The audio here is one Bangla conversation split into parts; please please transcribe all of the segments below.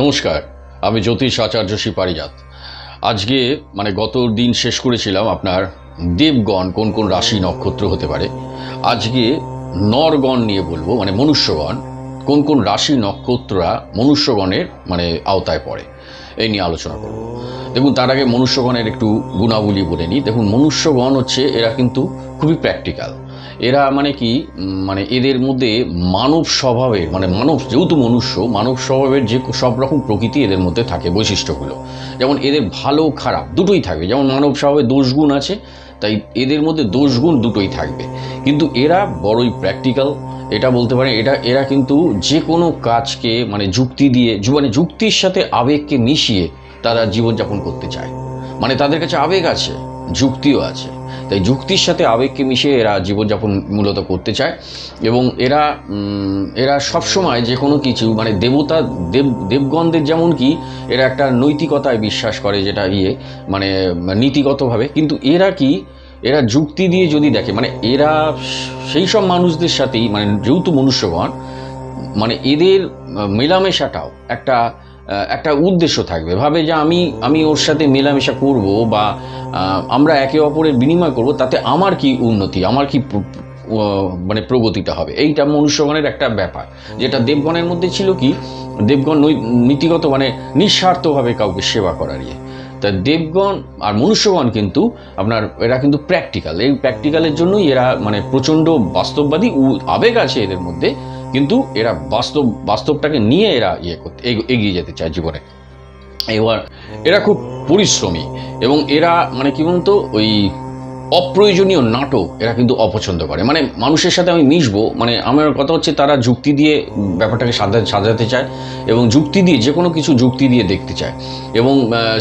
নমস্কার, আমি জ্যোতিষ আচার্য শ্রী পারিজাত। আজকে গত দিন শেষ করেছিলাম আপনার দেবগণ কোন কোন রাশি নক্ষত্র হতে পারে। আজকে নরগণ নিয়ে বলবো, মনুষ্যগণ কোন কোন রাশি নক্ষত্ররা মনুষ্যগণের আওতায় পড়ে, এই নিয়ে আলোচনা করব। দেখুন, তার আগে মনুষ্যগণের একটু গুণাবলী বলে নিই। দেখুন, মনুষ্যগণ হচ্ছে এরা কিন্তু খুবই প্র্যাকটিক্যাল। এরা এদের মধ্যে মানব স্বভাবের যেহেতু মনুষ্য, মানব স্বভাবের যে সব রকম প্রকৃতি এদের মধ্যে থাকে, বৈশিষ্ট্যগুলো। যেমন এদের ভালো খারাপ দুটোই থাকবে। যেমন মানব স্বভাবে দোষগুণ আছে, তাই এদের মধ্যে দোষগুণ দুটোই থাকবে। কিন্তু এরা বড়ই প্র্যাকটিক্যাল, এটা বলতে পারে। এরা কিন্তু যে কোনো কাজকে যুক্তি দিয়ে, যুক্তির সাথে আবেগকে মিশিয়ে তারা জীবনযাপন করতে চায়। তাদের কাছে আবেগ আছে, যুক্তিও আছে, তাই যুক্তির সাথে আবেগকে মিশিয়ে এরা জীবনযাপন মূলত করতে চায়। এবং এরা সবসময় যে কোনো কিছু দেবগণদের যেমন কি এরা একটা নৈতিকতায় বিশ্বাস করে, যেটা নীতিগতভাবে। কিন্তু এরা যুক্তি দিয়ে যদি দেখে, এরা সেই সব মানুষদের সাথেই যেহেতু মনুষ্যগণ, এদের মেলামেশাটাও একটা উদ্দেশ্য থাকবে। ভাবে যে আমি ওর সাথে মেলামেশা করব বা আমরা একে অপরের বিনিময় করব, তাতে আমার কি উন্নতি, আমার কি প্রগতিটা হবে। এইটা মনুষ্যগণের একটা ব্যাপার, যেটা দেবগণের মধ্যে ছিল। কি দেবগণ নীতিগত নিঃস্বার্থভাবে কাউকে সেবা করার ইয়ে। তা দেবগণ আর মনুষ্যগণ কিন্তু এরা কিন্তু প্র্যাকটিক্যাল। এই প্র্যাকটিক্যালের জন্যই এরা প্রচণ্ড বাস্তববাদী, আবেগ আছে এদের মধ্যে, কিন্তু এরা বাস্তবটাকে নিয়ে এরা এগিয়ে যেতে চায় জীবনে। এবার এরা খুব পরিশ্রমী, এবং এরা কি বলতো, ওই অপ্রয়োজনীয় নাটক এরা কিন্তু অপছন্দ করে। মানুষের সাথে আমি মিশবো, আমার কথা হচ্ছে তারা যুক্তি দিয়ে ব্যাপারটাকে সাজাতে চায়, এবং যুক্তি দিয়ে যে কোনো কিছু যুক্তি দিয়ে দেখতে চায়। এবং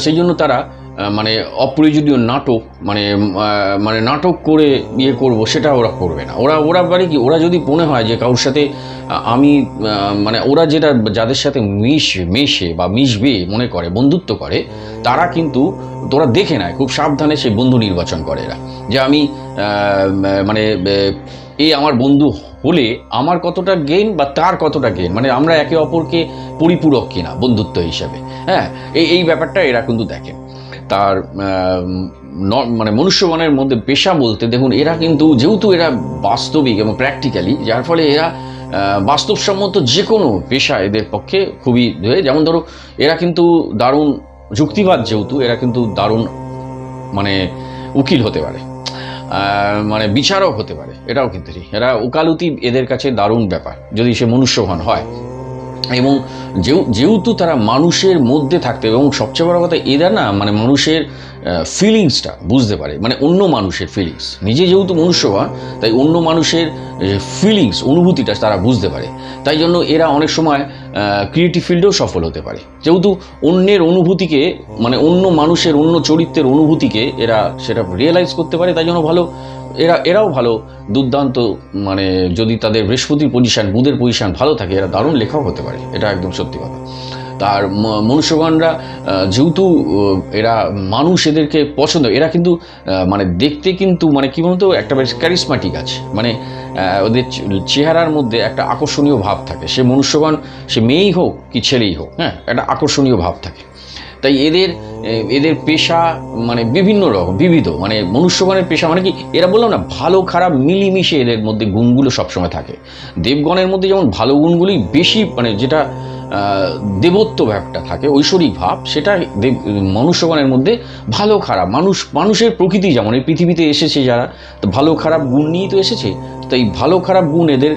সেই জন্য তারা অপ্রয়োজনীয় নাটক নাটক করে ইয়ে করবো, সেটা ওরা করবে না। ওরা কি, ওরা যদি মনে হয় যে কারোর সাথে আমি ওরা যাদের সাথে মেশে বা মিশবে মনে করে, বন্ধুত্ব করে, তারা কিন্তু তোরা দেখে নেয়, খুব সাবধানে সেই বন্ধু নির্বাচন করে এরা। যে আমি আমার বন্ধু হলে আমার কতটা গেইন বা তার কতটা গেইন, আমরা একে অপরকে পরিপূরক কিনা বন্ধুত্ব হিসাবে। হ্যাঁ, এই ব্যাপারটা এরা কিন্তু দেখে। তার মনুষ্যগণের মধ্যে পেশা বলতে দেখুন, এরা কিন্তু যেহেতু এরা বাস্তবিক এবং প্র্যাকটিক্যালি, যার ফলে এরা বাস্তবসম্মত যে কোনো পেশা এদের পক্ষে খুবই। যেমন ধরো, এরা কিন্তু দারুণ যুক্তিবাদ, যেহেতু এরা কিন্তু দারুণ উকিল হতে পারে, বিচারক হতে পারে। এটাও কিন্তু এরা ওকালতি এদের কাছে দারুণ ব্যাপার, যদি সে মনুষ্যগণ হয়। এবং যেহেতু তারা মানুষের মধ্যে থাকতে, এবং সবচেয়ে বড় কথা, এরা না মানুষের ফিলিংসটা বুঝতে পারে। অন্য মানুষের ফিলিংস, নিজে যেহেতু মনুষ্যগণ, তাই অন্য মানুষের ফিলিংস, অনুভূতিটা তারা বুঝতে পারে। তাই জন্য এরা অনেক সময় ক্রিয়েটিভ ফিল্ডেও সফল হতে পারে, যেহেতু অন্যের অনুভূতিকে, অন্য মানুষের, অন্য চরিত্রের অনুভূতিকে এরা সেটা রিয়েলাইজ করতে পারে। তাই জন্য এরাও ভালো, দুর্দান্ত, যদি তাদের বৃহস্পতির পজিশন, বুধের পজিশন ভালো থাকে, এরা দারুণ লেখাও হতে পারে। এটা একদম সত্যি কথা। তার মনুষ্যগণরা যেহেতু এরা মানুষ, এদেরকে পছন্দ। এরা কিন্তু দেখতে কিন্তু কি বলতো, একটা বেশ ক্যারিসমাটিক আছে, ওদের চেহারার মধ্যে একটা আকর্ষণীয় ভাব থাকে। সে মনুষ্যগণ, সে মেয়েই হোক কি ছেলেই হোক, হ্যাঁ, একটা আকর্ষণীয় ভাব থাকে। তাই এদের পেশা বিভিন্ন রকম, বিবিধ। মনুষ্যগণের পেশা কি, এরা বললাম না, ভালো খারাপ মিলিমিশে এদের মধ্যে গুণগুলো সবসময় থাকে। দেবগণের মধ্যে যেমন ভালো গুণগুলি বেশি, যেটা দেবত্ব ভাবটা থাকে, ঐশ্বরিক ভাব, সেটা মনুষ্যগণের মধ্যে ভালো খারাপ, মানুষের প্রকৃতি যেমন, এই পৃথিবীতে এসেছে যারা, তো ভালো খারাপ গুণ নিয়েই তো এসেছে। তাই ভালো খারাপ গুণ এদের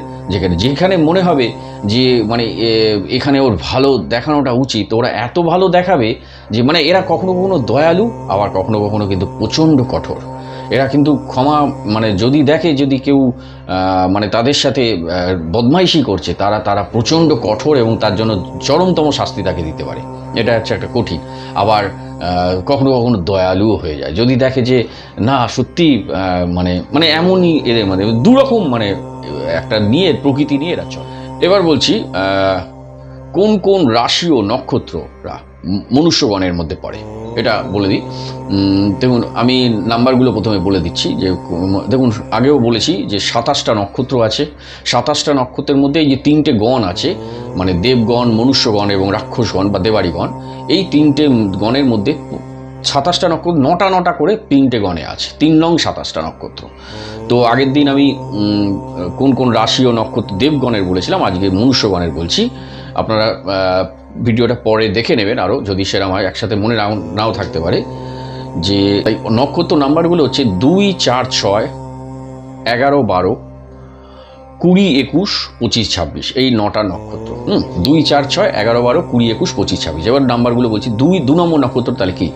যেখানে মনে হবে যে এখানে ওর ভালো দেখানোটা উচিত, ওরা এত ভালো দেখাবে যে এরা কখনো কখনো দয়ালু, আবার কখনো কখনো কিন্তু প্রচণ্ড কঠোর। এরা কিন্তু ক্ষমা, যদি দেখে যদি কেউ তাদের সাথে বদমাইশি করছে, তারা প্রচণ্ড কঠোর, এবং তার জন্য চরমতম শাস্তি তাকে দিতে পারে। এটা হচ্ছে একটা কঠিন। আবার কখনো কখনো দয়ালুও হয়ে যায়, যদি দেখে যে না সত্যি এমনই এদের মধ্যে দুরকম একটা নিয়ে, প্রকৃতি নিয়ে এরা চলে। এবার বলছি কোন কোন রাশি ও নক্ষত্ররা মনুষ্যগণের মধ্যে পড়ে এটা বলে দিই। দেখুন, আমি নাম্বারগুলো প্রথমে বলে দিচ্ছি। যে দেখুন, আগেও বলেছি যে 27টা নক্ষত্র আছে। 27টা নক্ষত্রের মধ্যে এই যে 3টে গণ আছে, মানে দেবগণ, মনুষ্যগণ এবং রাক্ষসগণ বা দেবাড়িগণ, এই 3টে গণের মধ্যে 27টা নক্ষত্র 9টা করে 3টে গণে আছে। 3 নং 27টা নক্ষত্র। তো আগের দিন আমি কোন কোন রাশি ও নক্ষত্র দেবগণের বলেছিলাম, আজকে মনুষ্যগণের বলছি। আপনারা ভিডিওটা পরে দেখে নেবেন আরও, যদি সেরকম হয়, একসাথে মনে নাও থাকতে পারে। যে নক্ষত্র নাম্বারগুলো হচ্ছে 2, 4, 6, 11, 12, 20, 21, 25, 26, এই 9টা নক্ষত্র। 2, 4, 6, 11, 12, 20, 21, 25, 26। এবার নাম্বারগুলো বলছি। 2 নম্বর নক্ষত্র তাহলে কি?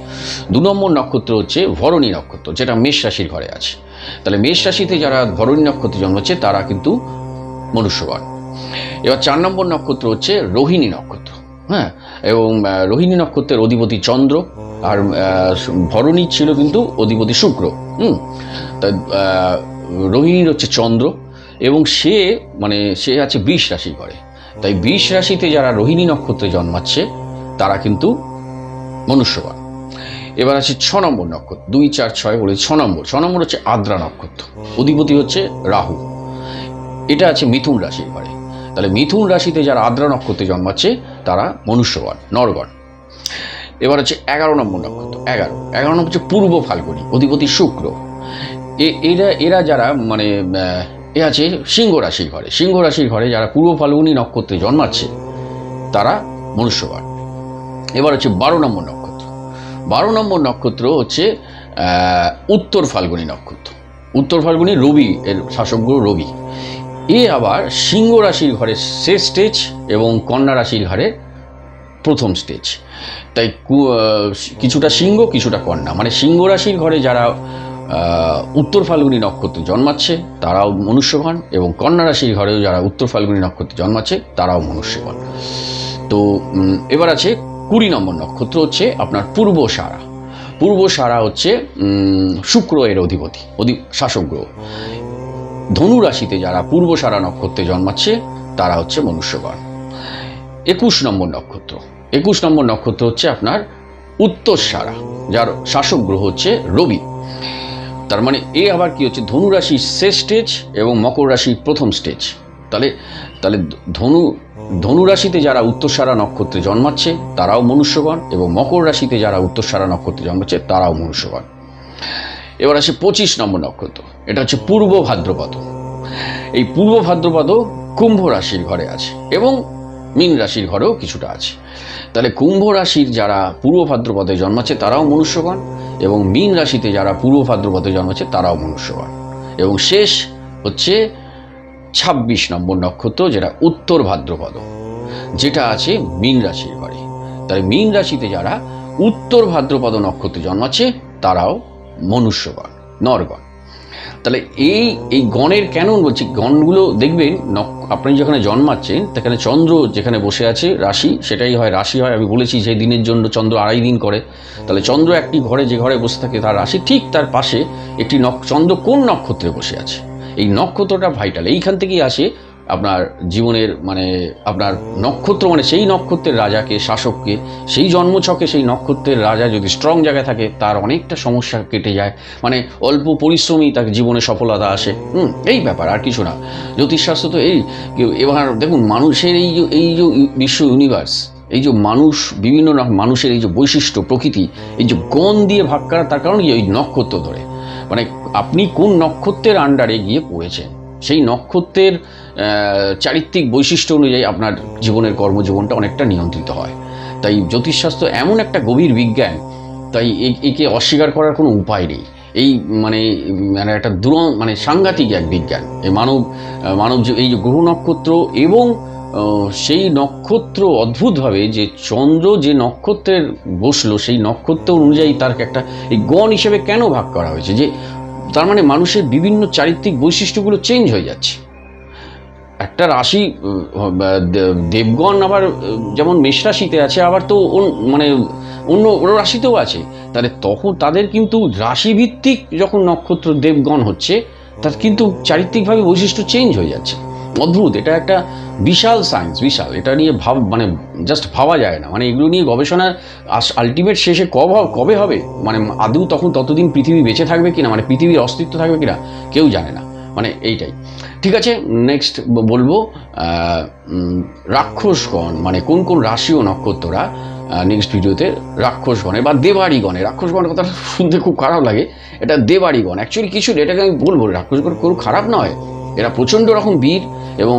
2 নম্বর নক্ষত্র হচ্ছে ভরণী নক্ষত্র, যেটা মেষ রাশির ঘরে আছে। তাহলে মেষ রাশিতে যারা ভরণী নক্ষত্রে জন্মাচ্ছে তারা কিন্তু মনুষ্যগণ। এবার 4 নম্বর নক্ষত্র হচ্ছে রোহিণী নক্ষত্র। হ্যাঁ, এবং রোহিণী নক্ষত্রের অধিপতি চন্দ্র, আর ভরণী ছিল কিন্তু অধিপতি শুক্র। তা রোহিণীর হচ্ছে চন্দ্র, এবং সে আছে বৃষ রাশি ঘরে। তাই বৃষ রাশিতে যারা রোহিণী নক্ষত্রে জন্মাচ্ছে তারা কিন্তু মনুষ্যগণ। এবার আছে 6 নম্বর নক্ষত্র। 2, 4, 6 বলে 6 নম্বর হচ্ছে আদ্রা নক্ষত্র, অধিপতি হচ্ছে রাহু। এটা আছে মিথুন রাশির ঘরে। তাহলে মিথুন রাশিতে যারা আদ্রা নক্ষত্রে জন্মাচ্ছে তারা মনুষ্যগণ, নরগণ। এবার হচ্ছে 11 নম্বর নক্ষত্র। 11 নম্বর হচ্ছে পূর্ব ফাল্গুনী, অধিপতি শুক্র। এরা যারা মানে এ আছে সিংহ রাশির ঘরে। সিংহ রাশির ঘরে যারা পূর্ব ফাল্গুনী নক্ষত্রে জন্মাচ্ছে তারা মনুষ্যগণ। এবার হচ্ছে 12 নম্বর নক্ষত্র। 12 নম্বর নক্ষত্র হচ্ছে উত্তর ফাল্গুনী নক্ষত্র। উত্তর ফাল্গুনী রবি, এর শাসকগুরু রবি। এ আবার সিংহ রাশির ঘরে শেষ স্টেজ এবং কন্যা রাশির ঘরে প্রথম স্টেজ। তাই কিছুটা সিংহ কিছুটা কন্যা, মানে সিংহ রাশির ঘরে যারা উত্তর ফাল্গুনী নক্ষত্রে জন্মাচ্ছে তারাও মনুষ্যগণ, এবং কন্যা রাশির ঘরেও যারা উত্তর ফাল্গুনী নক্ষত্রে জন্মাচ্ছে তারাও মনুষ্যগণ। তো এবার আছে 20 নম্বর নক্ষত্র হচ্ছে আপনার পূর্বসারা। পূর্বসারা হচ্ছে শুক্র এর অধিপতি, শাসক গ্রহ। ধনু রাশিতে যারা পূর্বসারা নক্ষত্রে জন্মাচ্ছে তারা হচ্ছে মনুষ্যগণ। 21 নম্বর নক্ষত্র। 21 নম্বর নক্ষত্র হচ্ছে আপনার উত্তরসারা, যার শাসক গ্রহ হচ্ছে রবি। তার মানে এ আবার কি হচ্ছে, ধনু রাশির শেষ স্টেজ এবং মকর রাশির প্রথম স্টেজ। তাহলে ধনু রাশিতে যারা উত্তরসারা নক্ষত্রে জন্মাচ্ছে তারাও মনুষ্যগণ, এবং মকর রাশিতে যারা উত্তরসারা নক্ষত্রে জন্মাচ্ছে তারাও মনুষ্যগণ। এবার আসে 25 নম্বর নক্ষত্র। এটা হচ্ছে পূর্ব ভাদ্রপদ। এই পূর্ব ভাদ্রপদ কুম্ভ রাশির ঘরে আছে, এবং মীন রাশির ঘরেও কিছুটা আছে। তাহলে কুম্ভ রাশির যারা পূর্ব ভাদ্রপদে জন্মাচ্ছে তারাও মনুষ্যগণ, এবং মীন রাশিতে যারা পূর্ব ভাদ্রপদে জন্মাচ্ছে তারাও মনুষ্যগণ। এবং শেষ হচ্ছে 26 নম্বর নক্ষত্র, যেটা উত্তর ভাদ্রপদ, যেটা আছে মীন রাশির ঘরে। তাই মীন রাশিতে যারা উত্তর ভাদ্রপদ নক্ষত্রে জন্মাচ্ছে তারাও মনুষ্যগণ, নরগণ। তাহলে এই গণের কেন বলছি, গণগুলো দেখবেন আপনি যেখানে জন্মাচ্ছেন সেখানে চন্দ্র যেখানে বসে আছে রাশি, সেটাই হয় রাশি হয়। আমি বলেছি যে দিনের জন্য চন্দ্র 2.5 দিন করে। তাহলে চন্দ্র একটি ঘরে, যে ঘরে বসে থাকে তার রাশি, ঠিক তার পাশে একটি চন্দ্র কোন নক্ষত্রে বসে আছে, এই নক্ষত্রটা ভাইটাল। এইখান থেকেই আসে আপনার জীবনের, মানে আপনার নক্ষত্র, মানে সেই নক্ষত্রের রাজাকে, শাসককে, সেই জন্মছকে সেই নক্ষত্রের রাজা যদি স্ট্রং জায়গায় থাকে তার অনেকটা সমস্যা কেটে যায়, মানে অল্প পরিশ্রমেই তাকে জীবনে সফলতা আসে। এই ব্যাপার, আর কিছু না। জ্যোতিষশাস্ত্র তো এই। এবার দেখুন, মানুষের এই যে বিশ্ব ইউনিভার্স, এই যে মানুষ, বিভিন্ন মানুষের এই যে বৈশিষ্ট্য, প্রকৃতি, এই যে গণ দিয়ে ভাগ করা, তার কারণ কি, ওই নক্ষত্র ধরে, মানে আপনি কোন নক্ষত্রের আন্ডারে গিয়ে পড়েছেন, সেই নক্ষত্রের চারিত্রিক বৈশিষ্ট্য অনুযায়ী আপনার জীবনের কর্মজীবনটা অনেকটা নিয়ন্ত্রিত হয়। তাই জ্যোতিষশাস্ত্র এমন একটা গভীর বিজ্ঞান, তাই একে অস্বীকার করার কোনো উপায় নেই। এই মানে একটা মানে সাংঘাতিক এক বিজ্ঞান। এই মানব এই যে গ্রহ নক্ষত্র, এবং সেই নক্ষত্র অদ্ভুতভাবে যে চন্দ্র যে নক্ষত্রের বসলো, সেই নক্ষত্র অনুযায়ী তার একটা এই গণ হিসেবে কেন ভাগ করা হয়েছে, যে তার মানে মানুষের বিভিন্ন চারিত্রিক বৈশিষ্ট্যগুলো চেঞ্জ হয়ে যাচ্ছে। একটা রাশি, দেবগণ আবার যেমন মেষ রাশিতে আছে, আবার তো মানে অন্য রাশিতেও আছে। তাহলে তখন তাদের কিন্তু রাশিভিত্তিক যখন নক্ষত্র দেবগণ হচ্ছে, তার কিন্তু চারিত্রিকভাবে বৈশিষ্ট্য চেঞ্জ হয়ে যাচ্ছে। অদ্ভুত, এটা একটা বিশাল সায়েন্স, বিশাল, এটা নিয়ে মানে জাস্ট ভাবা যায় না, মানে এগুলো নিয়ে গবেষণার আলটিমেট শেষে কবে হবে, মানে আদৌ ততদিন পৃথিবী বেঁচে থাকবে কিনা, মানে পৃথিবীর অস্তিত্ব থাকবে কিনা কেউ জানে না, মানে এইটাই। ঠিক আছে, নেক্সট বলবো রাক্ষসগণ, মানে কোন কোন রাশি ও নক্ষত্ররা নেক্সট ভিডিওতে রাক্ষসগণের বা দেবাড়িগণের, রাক্ষসগণের কথা শুনতে খুব খারাপ লাগে, এটা দেবাড়িগণ অ্যাকচুয়ালি কিছু, এটাকে আমি বলবো রাক্ষসগণ কোনো খারাপ নয়, এরা প্রচণ্ড রকম বীর এবং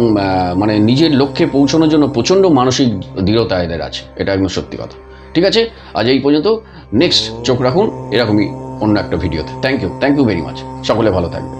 মানে নিজের লক্ষ্যে পৌঁছানোর জন্য প্রচণ্ড মানসিক দৃঢ়তা এদের আছে, এটা একদম সত্যি কথা। ঠিক আছে, আজ এই পর্যন্ত, নেক্সট চোখ রাখুন এরকমই অন্য একটা ভিডিওতে। থ্যাংক ইউ ভেরি মাচ, সকলে ভালো থাকবে।